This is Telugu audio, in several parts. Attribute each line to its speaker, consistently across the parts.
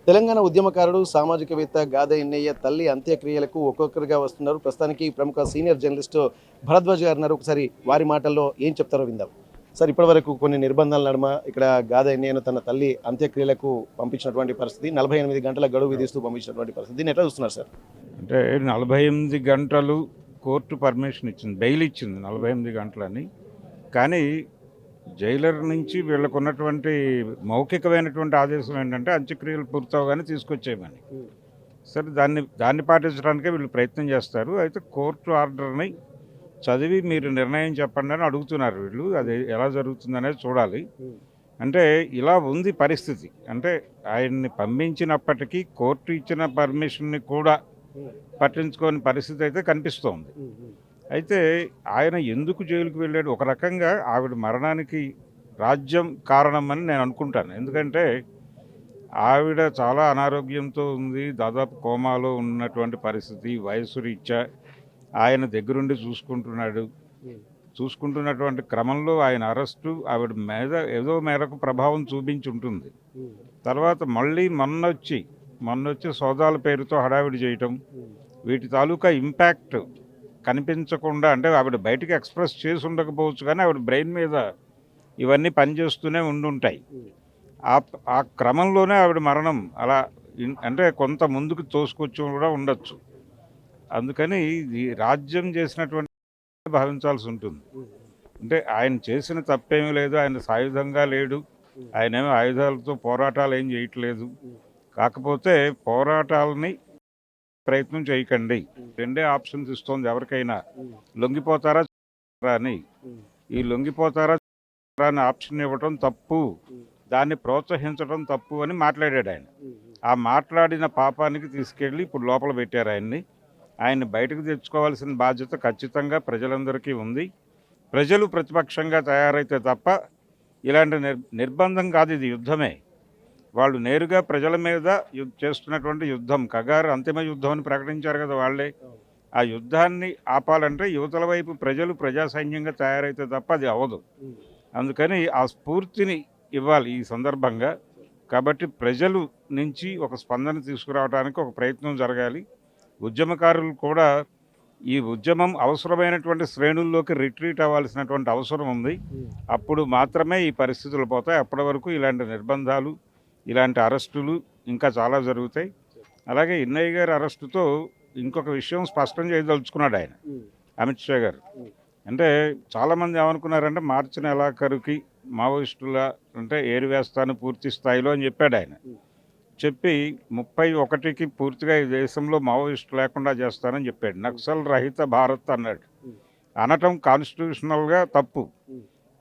Speaker 1: తెలంగాణ ఉద్యమకారుడు, సామాజికవేత్త గాదె ఎన్నయ్య తల్లి అంత్యక్రియలకు ఒక్కొక్కరుగా వస్తున్నారు. ప్రస్తుతానికి ప్రముఖ సీనియర్ జర్నలిస్టు భరద్వాజ్ గారు ఉన్నారు. ఒకసారి వారి మాటల్లో ఏం చెప్తారో విందాం. సార్, ఇప్పటివరకు కొన్ని నిర్బంధాల నడుమ ఇక్కడ గాదె ఎన్నయ్యను తన తల్లి అంత్యక్రియలకు పంపించినటువంటి పరిస్థితి, 48 గంటల గడువు విధిస్తూ పంపించినటువంటి పరిస్థితి. దీన్ని ఎట్లా చూస్తున్నారు సార్?
Speaker 2: అంటే 48 గంటలు కోర్టు పర్మిషన్ ఇచ్చింది, బెయిల్ ఇచ్చింది 48 గంటలని. కానీ జైలర్ నుంచి వీళ్ళకు ఉన్నటువంటి మౌఖికమైనటువంటి ఆదేశం ఏంటంటే అంత్యక్రియలు పూర్తవగానే తీసుకొచ్చేయమని. సరే, దాన్ని పాటించడానికే వీళ్ళు ప్రయత్నం చేస్తారు. అయితే కోర్టు ఆర్డర్ని చదివి మీరు నిర్ణయం చెప్పండి అని అడుగుతున్నారు వీళ్ళు. అది ఎలా జరుగుతుందనేది చూడాలి. అంటే ఇలా ఉంది పరిస్థితి. అంటే ఆయన్ని పంపించినప్పటికీ కోర్టు ఇచ్చిన పర్మిషన్ని కూడా పట్టించుకోని పరిస్థితి అయితే కనిపిస్తోంది. అయితే ఆయన ఎందుకు జైలుకు వెళ్ళాడు? ఒక రకంగా ఆవిడ మరణానికి రాజ్యం కారణం అని నేను అనుకుంటాను. ఎందుకంటే ఆవిడ చాలా అనారోగ్యంతో ఉంది, దాదాపు కోమాలో ఉన్నటువంటి పరిస్థితి. వయసు రీత్యా ఆయన దగ్గరుండి చూసుకుంటున్నటువంటి క్రమంలో ఆయన అరెస్టు ఆవిడ మీద ఏదో మేరకు ప్రభావం చూపించి ఉంటుంది. తర్వాత మళ్ళీ మొన్నొచ్చి సోదాల పేరుతో హడావిడి చేయటం, వీటి తాలూకా ఇంపాక్ట్ కనిపించకుండా, అంటే ఆవిడ బయటికి ఎక్స్ప్రెస్ చేసి ఉండకపోవచ్చు కానీ ఆవిడ బ్రెయిన్ మీద ఇవన్నీ పనిచేస్తూనే ఉండుంటాయి. ఆ క్రమంలోనే ఆవిడ మరణం అలా అంటే కొంత ముందుకు తోసుకొచ్చి కూడా ఉండొచ్చు. అందుకని ఇది రాజ్యం చేసినటువంటి భావించాల్సి ఉంటుంది. అంటే ఆయన చేసిన తప్పేమీ లేదు, ఆయన సాయుధంగా లేడు, ఆయనేమో ఆయుధాలతో పోరాటాలు ఏం చేయట్లేదు. కాకపోతే పోరాటాలని ప్రయత్నం చేయకండి, రెండే ఆప్షన్స్ ఇస్తోంది ఎవరికైనా. లొంగిపోతారా అని, ఈ లొంగిపోతారా అని ఆప్షన్ ఇవ్వటం తప్పు, దాన్ని ప్రోత్సహించడం తప్పు అని మాట్లాడాడు ఆయన. ఆ మాట్లాడిన పాపానికి తీసుకెళ్ళి ఇప్పుడు లోపల పెట్టారు ఆయన్ని బయటకు తెచ్చుకోవాల్సిన బాధ్యత ఖచ్చితంగా ప్రజలందరికీ ఉంది. ప్రజలు ప్రతిపక్షంగా తయారైతే తప్ప ఇలాంటి నిర్బంధం కాదు, ఇది యుద్ధమే. వాళ్ళు నేరుగా ప్రజల మీద చేస్తున్నటువంటి యుద్ధం, కగారు అంతిమ యుద్ధం అని ప్రకటించారు కదా వాళ్ళే. ఆ యుద్ధాన్ని ఆపాలంటే యువతల వైపు ప్రజలు ప్రజాసైన్యంగా తయారైతే తప్ప అది అవ్వదు. అందుకని ఆ స్ఫూర్తిని ఇవ్వాలి ఈ సందర్భంగా. కాబట్టి ప్రజలు నుంచి ఒక స్పందన తీసుకురావడానికి ఒక ప్రయత్నం జరగాలి. ఉద్యమకారులు కూడా ఈ ఉద్యమం అవసరమైనటువంటి శ్రేణుల్లోకి రిట్రీట్ అవ్వాల్సినటువంటి అవసరం ఉంది. అప్పుడు మాత్రమే ఈ పరిస్థితులు పోతాయి. అప్పటి వరకు ఇలాంటి నిర్బంధాలు, ఇలాంటి అరెస్టులు ఇంకా చాలా జరుగుతాయి. అలాగే ఎన్నయ్య గారి అరెస్టుతో ఇంకొక విషయం స్పష్టం చేయదలుచుకున్నాడు ఆయన, అమిత్ షా గారు. అంటే చాలామంది ఏమనుకున్నారంటే మార్చి నెలాఖరుకి మావోయిస్టుల అంటే ఏరివేస్తాను పూర్తి స్థాయిలో అని చెప్పాడు ఆయన. చెప్పి 31కి పూర్తిగా ఈ దేశంలో మావోయిస్టు లేకుండా చేస్తానని చెప్పాడు. నక్సల్ రహిత భారత్ అన్నాడు. అనటం కాన్స్టిట్యూషనల్గా తప్పు.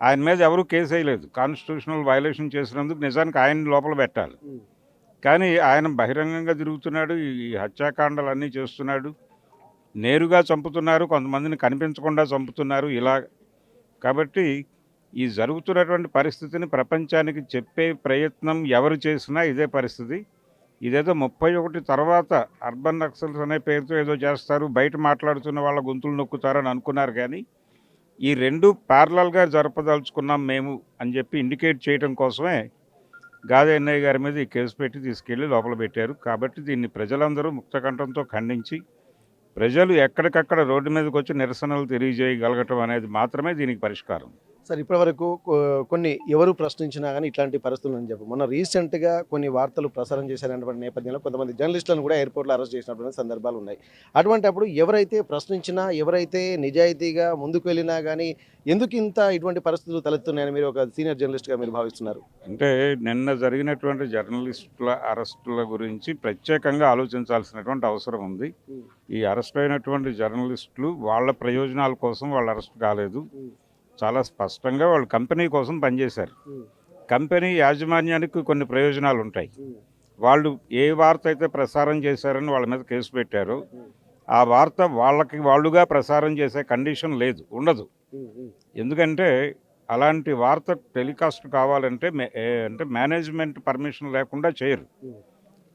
Speaker 2: ఆయన మీద ఎవరూ కేసు వేయలేదు. కాన్స్టిట్యూషనల్ వైలేషన్ చేసినందుకు నిజానికి ఆయన లోపల పెట్టాలి. కానీ ఆయన బహిరంగంగా తిరుగుతున్నాడు, ఈ హత్యాకాండాలన్నీ చేస్తున్నాడు, నేరుగా చంపుతున్నారు, కొంతమందిని కనిపించకుండా చంపుతున్నారు ఇలా. కాబట్టి ఈ జరుగుతున్నటువంటి పరిస్థితిని ప్రపంచానికి చెప్పే ప్రయత్నం ఎవరు చేసినా ఇదే పరిస్థితి. ఇదేదో 31 తర్వాత అర్బన్ నక్సల్స్ అనే పేరుతో ఏదో చేస్తారు, బయట మాట్లాడుతున్న వాళ్ళ గొంతులు నొక్కుతారని అనుకున్నారు. కానీ ఈ రెండు ప్యారలల్గా జరపదలుచుకున్నాం మేము అని చెప్పి ఇండికేట్ చేయడం కోసమే గాదె ఎన్నయ్య గారి మీద ఈ కేసు పెట్టి తీసుకెళ్ళి లోపల పెట్టారు. కాబట్టి దీన్ని ప్రజలందరూ ముక్తకంఠంతో ఖండించి ప్రజలు ఎక్కడికక్కడ రోడ్డు మీదకి వచ్చి నిరసనలు తెలియజేయగలగటం అనేది మాత్రమే దీనికి పరిష్కారం.
Speaker 1: సార్, ఇప్పటివరకు కొన్ని ఎవరు ప్రశ్నించినా కానీ ఇట్లాంటి పరిస్థితులు అని చెప్పు. మొన్న రీసెంట్గా కొన్ని వార్తలు ప్రసారం చేశారన్నటువంటి నేపథ్యంలో కొంతమంది జర్నలిస్టులను కూడా ఎయిర్పోర్ట్లో అరెస్ట్ చేసినటువంటి సందర్భాలు ఉన్నాయి. అటువంటి అప్పుడు ఎవరైతే ప్రశ్నించినా, ఎవరైతే నిజాయితీగా ముందుకు వెళ్ళినా కానీ ఎందుకు ఇటువంటి పరిస్థితులు తలెత్తున్నాయని మీరు ఒక సీనియర్ జర్నలిస్ట్గా మీరు భావిస్తున్నారు?
Speaker 2: అంటే నిన్న జరిగినటువంటి జర్నలిస్టుల అరెస్టుల గురించి ప్రత్యేకంగా ఆలోచించాల్సినటువంటి అవసరం ఉంది. ఈ అరెస్ట్ అయినటువంటి జర్నలిస్టులు వాళ్ళ ప్రయోజనాల కోసం వాళ్ళు అరెస్ట్ కాలేదు. చాలా స్పష్టంగా వాళ్ళు కంపెనీ కోసం పనిచేశారు. కంపెనీ యాజమాన్యానికి కొన్ని ప్రయోజనాలు ఉంటాయి. వాళ్ళు ఏ వార్త అయితే ప్రసారం చేశారని వాళ్ళ మీద కేసు పెట్టారో ఆ వార్త వాళ్ళుగా ప్రసారం చేసే కండిషన్ ఉండదు. ఎందుకంటే అలాంటి వార్త టెలికాస్ట్ కావాలంటే అంటే మేనేజ్మెంట్ పర్మిషన్ లేకుండా చేయరు.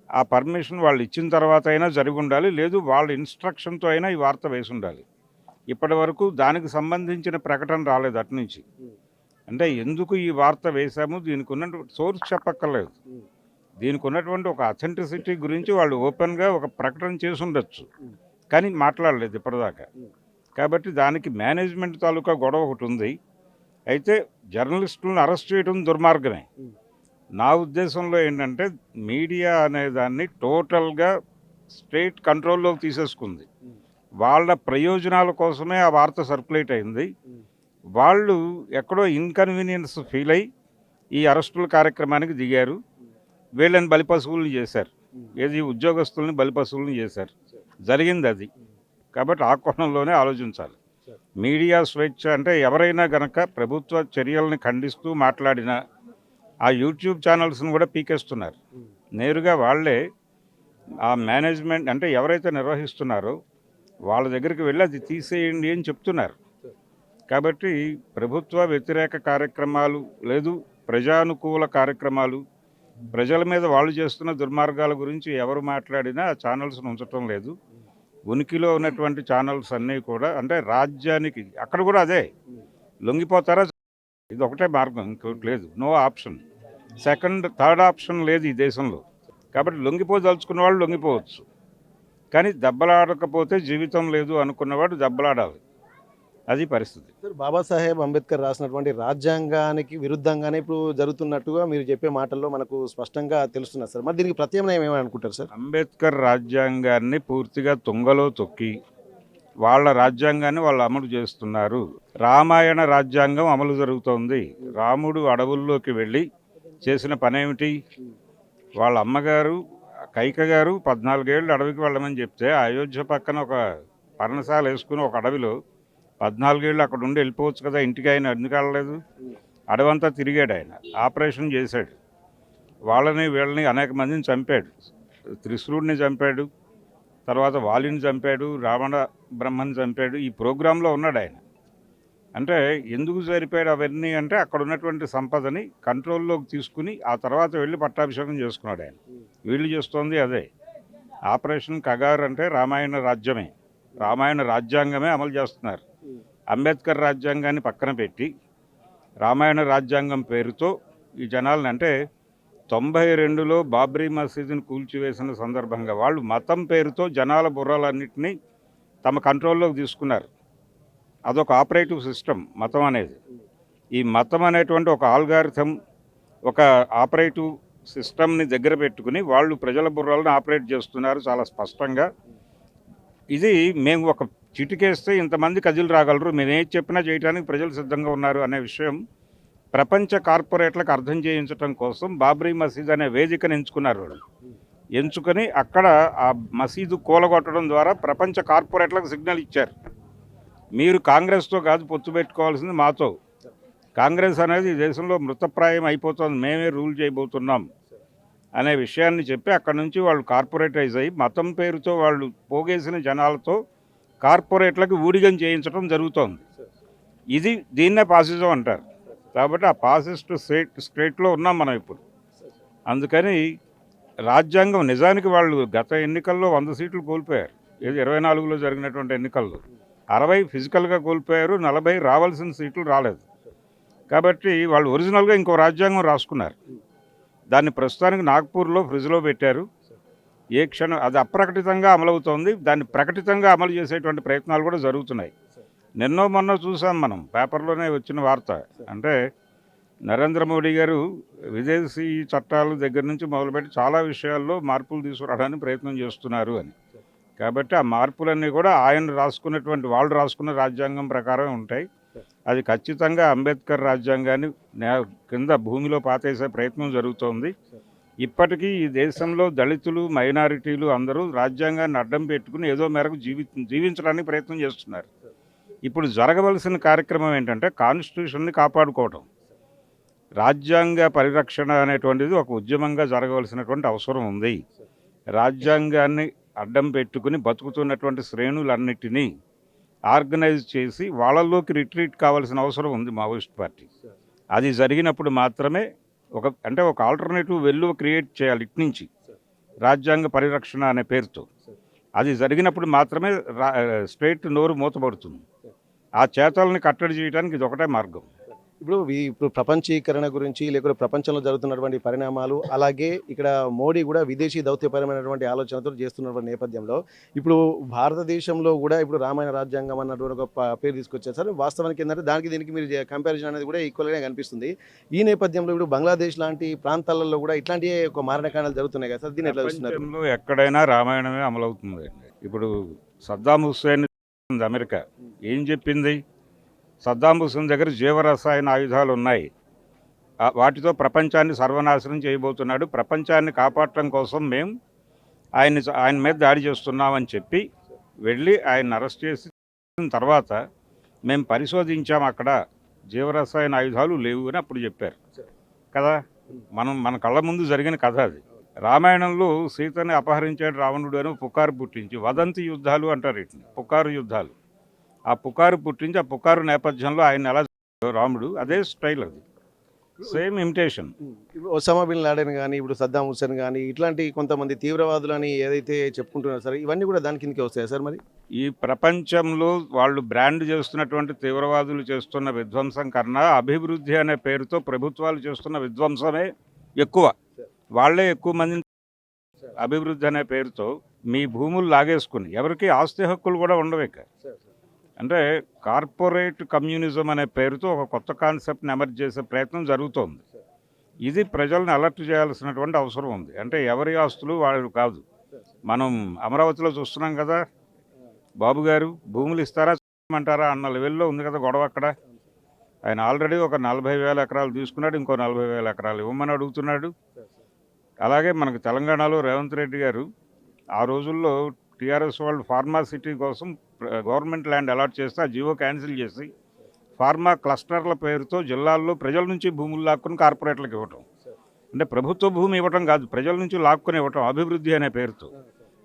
Speaker 2: ఆ పర్మిషన్ వాళ్ళు ఇచ్చిన తర్వాత అయినా జరిగి ఉండాలి, లేదు వాళ్ళ ఇన్స్ట్రక్షన్తో అయినా ఈ వార్త వేసి ఉండాలి. ఇప్పటి వరకు దానికి సంబంధించిన ప్రకటన రాలేదు అటు నుంచి. అంటే ఎందుకు ఈ వార్త వేశాము, దీనికి ఉన్న సోర్స్ చెప్పక్కర్లేదు. దీనికి ఉన్నటువంటి ఒక అథెంటిసిటీ గురించి వాళ్ళు ఓపెన్గా ఒక ప్రకటన చేసి ఉండొచ్చు, కానీ మాట్లాడలేదు ఇప్పటిదాకా. కాబట్టి దానికి మేనేజ్మెంట్ తాలూకా గొడవ ఒకటి ఉంది. అయితే జర్నలిస్టులను అరెస్ట్ చేయడం దుర్మార్గమే. నా ఉద్దేశంలో ఏంటంటే మీడియా అనే దాన్ని టోటల్గా స్టేట్ కంట్రోల్లోకి తీసేసుకుంది. వాళ్ళ ప్రయోజనాల కోసమే ఆ వార్త సర్క్యులేట్ అయింది. వాళ్ళు ఎక్కడో ఇన్కన్వీనియన్స్ ఫీల్ అయ్యి ఈ అరెస్టుల కార్యక్రమానికి దిగారు. వీళ్ళని బలిపశువులను చేశారు, ఏది ఉద్యోగస్తుల్ని బలిపశువులను చేశారు. జరిగింది అది. కాబట్టి ఆ కోణంలోనే ఆలోచించాలి. మీడియా స్వేచ్ఛ అంటే ఎవరైనా గనక ప్రభుత్వ చర్యల్ని ఖండిస్తూ మాట్లాడినా ఆ యూట్యూబ్ ఛానల్స్ని కూడా పీకేస్తున్నారు. నేరుగా వాళ్ళే ఆ మేనేజ్మెంట్ అంటే ఎవరైతే నిర్వహిస్తున్నారో వాళ్ళ దగ్గరికి వెళ్ళి అది తీసేయండి అని చెప్తున్నారు. కాబట్టి ప్రభుత్వ వ్యతిరేక కార్యక్రమాలు లేదు, ప్రజానుకూల కార్యక్రమాలు, ప్రజల మీద వాళ్ళు చేస్తున్న దుర్మార్గాల గురించి ఎవరు మాట్లాడినా ఆ ఛానల్స్ను ఉంచటం లేదు. ఉనికిలో ఉన్నటువంటి ఛానల్స్ అన్నీ కూడా అంటే రాజ్యానికి అక్కడ కూడా అదే లొంగిపోతారా, ఇది ఒకటే మార్గం, ఇంకోటి లేదు. No option, second third option లేదు ఈ దేశంలో. కాబట్టి లొంగిపోదలుచుకున్న వాళ్ళు లొంగిపోవచ్చు, కానీ దెబ్బలాడకపోతే జీవితం లేదు అనుకున్నవాడు దెబ్బలాడాలి. అది పరిస్థితి.
Speaker 1: సార్, బాబాసాహెబ్ అంబేద్కర్ రాసినటువంటి రాజ్యాంగానికి విరుద్ధంగానే ఇప్పుడు జరుగుతున్నట్టుగా మీరు చెప్పే మాటల్లో మనకు స్పష్టంగా తెలుస్తున్నారు సార్. మరి దీనికి ప్రత్యామ్నాయం ఏమని అనుకుంటారు సార్?
Speaker 2: అంబేద్కర్ రాజ్యాంగాన్ని పూర్తిగా తుంగలో తొక్కి వాళ్ళ రాజ్యాంగాన్ని వాళ్ళు అమలు చేస్తున్నారు. రామాయణ రాజ్యాంగం అమలు జరుగుతోంది. రాముడు అడవుల్లోకి వెళ్ళి చేసిన పనేమిటి? వాళ్ళ అమ్మగారు కైక గారు 14 ఏళ్ళు అడవికి వెళ్ళమని చెప్తే అయోధ్య పక్కన ఒక పర్ణశాల వేసుకుని ఒక అడవిలో 14 ఏళ్ళు అక్కడ ఉండి వెళ్ళిపోవచ్చు కదా, ఇంటికి ఆయన ఎందుకు వెళ్ళలేదు? అడవంతా తిరిగాడు, ఆయన ఆపరేషన్ చేశాడు, వాళ్ళని వీళ్ళని అనేక మందిని చంపాడు. త్రిశూరుడిని చంపాడు, తర్వాత వాలిని చంపాడు, రావణ బ్రహ్మని చంపాడు. ఈ ప్రోగ్రాంలో ఉన్నాడు ఆయన. అంటే ఎందుకు సరిపోయాడు అవన్నీ అంటే అక్కడ ఉన్నటువంటి సంపదని కంట్రోల్లోకి తీసుకుని ఆ తర్వాత వెళ్ళి పట్టాభిషేకం చేసుకున్నాడు ఆయన. వీళ్ళు చేస్తోంది అదే. ఆపరేషన్ కగార్ అంటే రామాయణ రాజ్యమే, రామాయణ రాజ్యాంగమే అమలు చేస్తున్నారు. అంబేద్కర్ రాజ్యాంగాన్ని పక్కన పెట్టి రామాయణ రాజ్యాంగం పేరుతో ఈ జనాలను అంటే 92లో బాబ్రీ మసీదుని కూల్చివేసిన సందర్భంగా వాళ్ళు మతం పేరుతో జనాల బుర్రలన్నింటినీ తమ కంట్రోల్లోకి తీసుకున్నారు. అదొక ఆపరేటివ్ సిస్టమ్ మతం అనేది. ఈ మతం అనేటువంటి ఒక ఆల్గారిథం, ఒక ఆపరేటివ్ సిస్టమ్ని దగ్గర పెట్టుకుని వాళ్ళు ప్రజల బుర్రలను ఆపరేట్ చేస్తున్నారు చాలా స్పష్టంగా. ఇది మేము ఒక చిటికేస్తే ఇంతమంది కదిలి రాగలరు, మేము ఏది చెప్పినా చేయడానికి ప్రజలు సిద్ధంగా ఉన్నారు అనే విషయం ప్రపంచ కార్పొరేట్లకు అర్థం చేయించడం కోసం బాబ్రీ మసీద్ అనే వేదికను ఎంచుకున్నారు. వాళ్ళు ఎంచుకొని అక్కడ ఆ మసీదు కూలగొట్టడం ద్వారా ప్రపంచ కార్పొరేట్లకు సిగ్నల్ ఇచ్చారు, మీరు కాంగ్రెస్తో కాదు పొత్తు పెట్టుకోవాల్సింది మాతో. కాంగ్రెస్ అనేది దేశంలో మృతప్రాయం అయిపోతుంది, మేమే రూల్ చేయబోతున్నాం అనే విషయాన్ని చెప్పి అక్కడ నుంచి వాళ్ళు కార్పొరేటైజ్ అయ్యి మతం పేరుతో వాళ్ళు పోగేసిన జనాలతో కార్పొరేట్లకు ఊడిగం చేయించడం జరుగుతోంది. దీన్నే పాసిజం అంటారు. కాబట్టి ఆ పాసిస్ట్ స్టేట్లో ఉన్నాం మనం ఇప్పుడు. అందుకని రాజ్యాంగం నిజానికి వాళ్ళు గత ఎన్నికల్లో 100 సీట్లు కోల్పోయారు. 24లో జరిగినటువంటి ఎన్నికల్లో 60 ఫిజికల్గా కోల్పోయారు, 40 రావాల్సిన సీట్లు రాలేదు. కాబట్టి వాళ్ళు ఒరిజినల్గా ఇంకో రాజ్యాంగం రాసుకున్నారు. దాన్ని ప్రస్తుతానికి నాగ్పూర్లో ఫ్రిడ్జ్లో పెట్టారు. ఏ క్షణం అది అప్రకటితంగా అమలవుతోంది. దాన్ని ప్రకటితంగా అమలు చేసేటువంటి ప్రయత్నాలు కూడా జరుగుతున్నాయి. నిన్నో మొన్న చూసాం మనం, పేపర్లోనే వచ్చిన వార్త. అంటే నరేంద్ర మోడీ గారు విదేశీ చట్టాల దగ్గర నుంచి మొదలుపెట్టి చాలా విషయాల్లో మార్పులు తీసుకురావడానికి ప్రయత్నం చేస్తున్నారు అని. కాబట్టి ఆ మార్పులన్నీ కూడా ఆయన రాసుకున్నటువంటి వాళ్ళు రాసుకున్న రాజ్యాంగం ప్రకారం ఉంటాయి. అది ఖచ్చితంగా అంబేద్కర్ రాజ్యాంగాన్ని కింద భూమిలో పాతేసే ప్రయత్నం జరుగుతోంది. ఇప్పటికీ ఈ దేశంలో దళితులు, మైనారిటీలు అందరూ రాజ్యాంగాన్ని అడ్డం పెట్టుకుని ఏదో మేరకు జీవించడానికి ప్రయత్నం చేస్తున్నారు. ఇప్పుడు జరగవలసిన కార్యక్రమం ఏంటంటే కాన్స్టిట్యూషన్ని కాపాడుకోవడం. రాజ్యాంగ పరిరక్షణ అనేటువంటిది ఒక ఉద్యమంగా జరగవలసినటువంటి అవసరం ఉంది. రాజ్యాంగాన్ని అడ్డం పెట్టుకుని బతుకుతున్నటువంటి శ్రేణులన్నిటినీ ఆర్గనైజ్ చేసి వాళ్ళల్లోకి రిట్రీట్ కావాల్సిన అవసరం ఉంది మావోయిస్ట్ పార్టీ. అది జరిగినప్పుడు మాత్రమే ఒక ఆల్టర్నేటివ్ వెల్లువ క్రియేట్ చేయాలి ఇటు నుంచి, రాజ్యాంగ పరిరక్షణ అనే పేరుతో. అది జరిగినప్పుడు మాత్రమే స్టేట్ నోరు మూతపడుతుంది. ఆ చేతల్ని కట్టడి చేయడానికి ఇది ఒకటే మార్గం.
Speaker 1: ఇప్పుడు ప్రపంచీకరణ గురించి లేకపోతే ప్రపంచంలో జరుగుతున్నటువంటి పరిణామాలు అలాగే ఇక్కడ మోడీ కూడా విదేశీ దౌత్యపరమైనటువంటి ఆలోచనతో చేస్తున్నటువంటి నేపథ్యంలో ఇప్పుడు భారతదేశంలో కూడా ఇప్పుడు రామాయణ రాజ్యాంగం అన్నటువంటి ఒక పేరు తీసుకొచ్చారు సార్. వాస్తవానికి ఏంటంటే దానికి దీనికి మీరు కంపారిజన్ అనేది కూడా ఈక్వల్గానే కనిపిస్తుంది. ఈ నేపథ్యంలో ఇప్పుడు బంగ్లాదేశ్ లాంటి ప్రాంతాలలో కూడా ఇట్లాంటి ఒక మారణకాండాలు జరుగుతున్నాయి కదా సార్, దీన్ని ఎట్లా చూస్తున్నారు?
Speaker 2: ప్రపంచంలో ఎక్కడైనా రామాయణమే అమలవుతుంది. ఇప్పుడు సద్దాం హుస్సేన్ అమెరికా ఏం చెప్పింది? సద్దాం హుస్సేన్ దగ్గర జీవరసాయన ఆయుధాలు ఉన్నాయి, వాటితో ప్రపంచాన్ని సర్వనాశనం చేయబోతున్నాడు, ప్రపంచాన్ని కాపాడటం కోసం మేము ఆయన మీద దాడి చేస్తున్నామని చెప్పి వెళ్ళి ఆయన అరెస్ట్ చేసిన తర్వాత మేము పరిశోధించాం, అక్కడ జీవరసాయన ఆయుధాలు లేవు అని అప్పుడు చెప్పారు కదా. మన కళ్ళ ముందు జరిగిన కథ అది. రామాయణంలో సీతని అపహరించాడు రావణుడు అని పుకారు పుట్టించి, వదంతి యుద్ధాలు అంటారు వీటిని, పుకారు యుద్ధాలు. ఆ పుకారు పుట్టించి ఆ పుకారు నేపథ్యంలో ఆయన ఎలా రాముడు అదే స్టైల్, అది సేమ్ ఇమిటేషన్.
Speaker 1: ఇప్పుడు ఒసామా బిన్ లాడెన్ కానీ ఇప్పుడు సద్దాం హుస్సేన్ కానీ ఇట్లాంటి కొంతమంది తీవ్రవాదులని ఏదైతే చెప్పుకుంటున్నారు సార్, ఇవన్నీ కూడా దాని కిందకే వస్తాయి సార్. మరి
Speaker 2: ఈ ప్రపంచంలో వాళ్ళు బ్రాండ్ చేస్తున్నటువంటి తీవ్రవాదులు చేస్తున్న విధ్వంసం కన్నా అభివృద్ధి అనే పేరుతో ప్రభుత్వాలు చేస్తున్న విధ్వంసమే ఎక్కువ. వాళ్లే ఎక్కువ మందిని అభివృద్ధి అనే పేరుతో మీ భూములు లాగేసుకుని ఎవరికి ఆస్తి హక్కులు కూడా ఉండవేక. అంటే కార్పొరేట్ కమ్యూనిజం అనే పేరుతో ఒక కొత్త కాన్సెప్ట్ని ఎమర్జ్ చేసే ప్రయత్నం జరుగుతోంది. ఇది ప్రజల్ని అలర్ట్ చేయాల్సినటువంటి అవసరం ఉంది. అంటే ఎవరి ఆస్తులు వాళ్ళు కాదు. మనం అమరావతిలో చూస్తున్నాం కదా, బాబు గారు భూములు ఇస్తారా అంటారా అన్న లెవెల్లో ఉంది కదా గొడవ అక్కడ. ఆయన ఆల్రెడీ ఒక 40,000 ఎకరాలు తీసుకున్నాడు, ఇంకో 40,000 ఎకరాలు ఇవ్వమని అడుగుతున్నాడు. అలాగే మనకు తెలంగాణలో రేవంత్ రెడ్డి గారు ఆ రోజుల్లో టీఆర్ఎస్ వాళ్ళు ఫార్మా సిటీ కోసం గవర్నమెంట్ ల్యాండ్ అలాట్ చేస్తే ఆ జీవో క్యాన్సిల్ చేసి ఫార్మా క్లస్టర్ల పేరుతో జిల్లాల్లో ప్రజల నుంచి భూములు లాక్కుని కార్పొరేట్లకు ఇవ్వటం. అంటే ప్రభుత్వ భూమి ఇవ్వటం కాదు, ప్రజల నుంచి లాక్కుని ఇవ్వటం అభివృద్ధి అనే పేరుతో.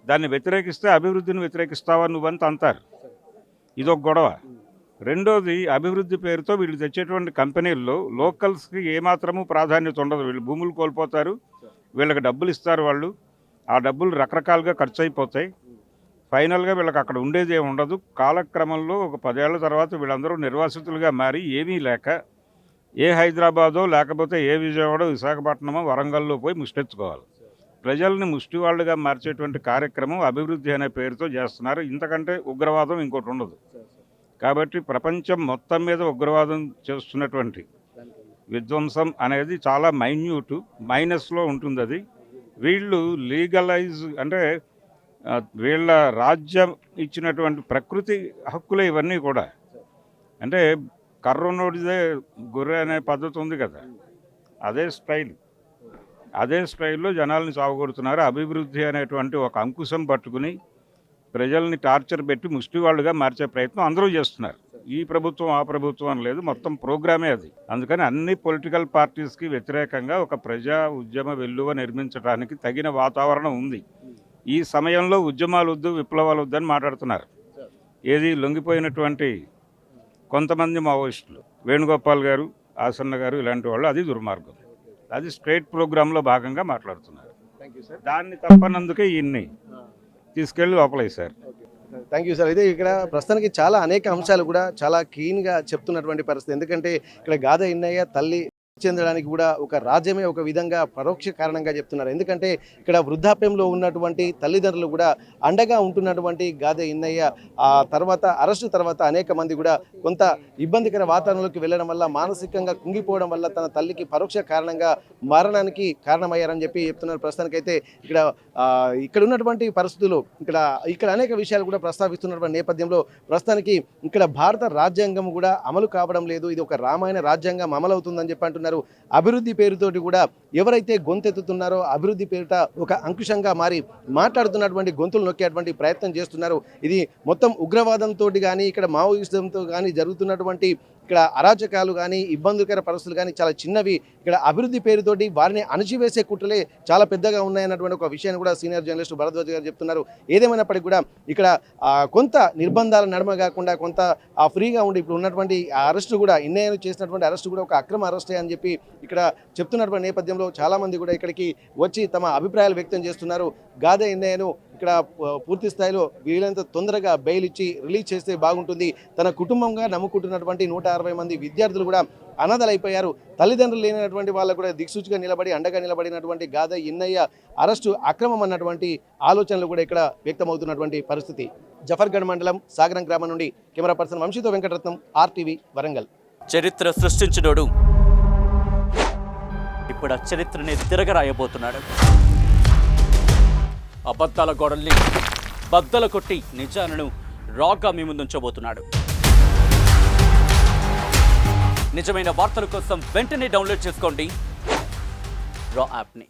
Speaker 2: దాన్ని వ్యతిరేకిస్తే అభివృద్ధిని వ్యతిరేకిస్తావా నువ్వంత అంటారు. ఇదొక గొడవ. రెండోది, అభివృద్ధి పేరుతో వీళ్ళు తెచ్చేటువంటి కంపెనీల్లో లోకల్స్కి ఏమాత్రము ప్రాధాన్యత ఉండదు. వీళ్ళు భూములు కోల్పోతారు, వీళ్ళకి డబ్బులు ఇస్తారు, వాళ్ళు ఆ డబ్బులు రకరకాలుగా ఖర్చు అయిపోతాయి. ఫైనల్గా వీళ్ళకి అక్కడ ఉండేది ఏమి ఉండదు. కాలక్రమంలో ఒక 10 ఏళ్ల తర్వాత వీళ్ళందరూ నిర్వాసితులుగా మారి ఏమీ లేక ఏ హైదరాబాదో లేకపోతే ఏ విజయవాడో విశాఖపట్నమో వరంగల్లో పోయి ముష్టెత్తుకోవాలి. ప్రజల్ని ముష్టివాళ్ళుగా మార్చేటువంటి కార్యక్రమం అభివృద్ధి అనే పేరుతో చేస్తున్నారు. ఇంతకంటే ఉగ్రవాదం ఇంకోటి ఉండదు. కాబట్టి ప్రపంచం మొత్తం మీద ఉగ్రవాదం చేస్తున్నటువంటి విధ్వంసం అనేది చాలా మైనస్లో ఉంటుంది. అది వీళ్ళు లీగలైజ్ అంటే వీళ్ళ రాజ్యం ఇచ్చినటువంటి ప్రకృతి హక్కులే ఇవన్నీ కూడా. అంటే కర్రనోడిదే గొర్రె అనే పద్ధతి ఉంది కదా, అదే స్టైల్లో జనాల్ని సాగుకొడుతున్నారు. అభివృద్ధి అనేటువంటి ఒక అంకుశం పట్టుకుని ప్రజల్ని టార్చర్ పెట్టి ముష్టివాళ్ళుగా మార్చే ప్రయత్నం అందరూ చేస్తున్నారు. ఈ ప్రభుత్వం ఆ ప్రభుత్వం అని లేదు, మొత్తం ప్రోగ్రామే అది. అందుకని అన్ని పొలిటికల్ పార్టీస్కి వ్యతిరేకంగా ఒక ప్రజా ఉద్యమ వెల్లువ నిర్మించడానికి తగిన వాతావరణం ఉంది. ఈ సమయంలో ఉద్యమాలు వద్దు, విప్లవాలు వద్దని మాట్లాడుతున్నారు. ఏది లొంగిపోయినటువంటి కొంతమంది మావోయిస్టులు, వేణుగోపాల్ గారు, ఆసన్న గారు ఇలాంటి వాళ్ళు, అది దుర్మార్గం. అది స్ట్రైట్ ప్రోగ్రాంలో భాగంగా మాట్లాడుతున్నారు. దాన్ని తప్పనందుకే ఈయన్ని తీసుకెళ్ళి లోపలేశారు.
Speaker 1: Thank you sir. అయితే ఇక్కడ ప్రస్తుతానికి చాలా అనేక అంశాలు కూడా చాలా క్లీన్గా చెప్తున్నటువంటి పరిస్థితి. ఎందుకంటే ఇక్కడ గాథ ఇన్నయ్య తల్లి చెందడానికి కూడా ఒక రాజ్యమే ఒక విధంగా పరోక్ష కారణంగా చెప్తున్నారు. ఎందుకంటే ఇక్కడ వృద్ధాప్యంలో ఉన్నటువంటి తల్లిదండ్రులు కూడా అండగా ఉంటున్నటువంటి గాదె ఇన్నయ్య ఆ తర్వాత అరెస్టు తర్వాత అనేక మంది కూడా కొంత ఇబ్బందికర వాతావరణంలోకి వెళ్ళడం వల్ల మానసికంగా కుంగిపోవడం వల్ల తన తల్లికి పరోక్ష కారణంగా మరణానికి కారణమయ్యారని చెప్పి చెప్తున్నారు. ప్రస్తుతానికైతే ఇక్కడ ఉన్నటువంటి పరిస్థితులు ఇక్కడ అనేక విషయాలు కూడా ప్రస్తావిస్తున్నటువంటి నేపథ్యంలో ప్రస్తుతానికి ఇక్కడ భారత రాజ్యాంగం కూడా అమలు కావడం లేదు. ఇది ఒక రామాయణ రాజ్యాంగం అమలు అవుతుందని చెప్పి అంటున్నారు. అభివృద్ధి పేరుతోటి కూడా ఎవరైతే గొంతెత్తుతున్నారో అభివృద్ధి పేరుట ఒక అంకుశంగా మారి మాట్లాడుతున్నటువంటి గొంతులు నొక్కేటువంటి ప్రయత్నం చేస్తున్నారు. ఇది మొత్తం ఉగ్రవాదంతో కానీ ఇక్కడ మావోయిజంతో కానీ జరుగుతున్నటువంటి ఇక్కడ అరాచకాలు కానీ ఇబ్బందికర పరిస్థితులు కానీ చాలా చిన్నవి. ఇక్కడ అభివృద్ధి పేరుతోటి వారిని అణచివేసే కుట్రలే చాలా పెద్దగా ఉన్నాయన్నటువంటి ఒక విషయాన్ని కూడా సీనియర్ జర్నలిస్ట్ భరద్వాజ్ గారు చెప్తున్నారు. ఏదేమైనప్పటికీ కూడా ఇక్కడ కొంత నిర్బంధాల నడుమ కాకుండా కొంత ఫ్రీగా ఉండి ఇప్పుడు ఉన్నటువంటి అరెస్టు కూడా ఇన్నయ్యను చేసినటువంటి అరెస్టు కూడా ఒక అక్రమ అరెస్టే అని చెప్పి ఇక్కడ చెప్తున్నటువంటి నేపథ్యంలో చాలామంది కూడా ఇక్కడికి వచ్చి తమ అభిప్రాయాలు వ్యక్తం చేస్తున్నారు. గాదె ఇన్నయ్యను ఇక్కడ పూర్తి స్థాయిలో వీలైనంత తొందరగా బెయిల్ ఇచ్చి రిలీజ్ చేస్తే బాగుంటుంది. తన కుటుంబంగా నమ్ముకుంటున్నటువంటి 160 మంది విద్యార్థులు కూడా అనాథలైపోయారు. తల్లిదండ్రులు లేనటువంటి వాళ్ళకు కూడా దిక్సూచిగా నిలబడి అండగా నిలబడినటువంటి గాదా ఇన్నయ్య అరెస్టు అక్రమం అన్నటువంటి ఆలోచనలు కూడా ఇక్కడ వ్యక్తమవుతున్నటువంటి పరిస్థితి. జఫర్గఢ్ మండలం సాగరం గ్రామం నుండి కెమెరా పర్సన్ వంశీతో వెంకటరత్నం, RTV వరంగల్.
Speaker 3: చరిత్ర సృష్టించినోడు ఇప్పుడు ఆ చరిత్రని తిరగరాయబోతున్నాడు. అబద్ధాల గోడల్ని బద్దలు కొట్టి నిజాలను రాగా మీ ముందుంచబోతున్నాడు. నిజమైన వార్తల కోసం వెంటనే డౌన్లోడ్ చేసుకోండి రా యాప్ని.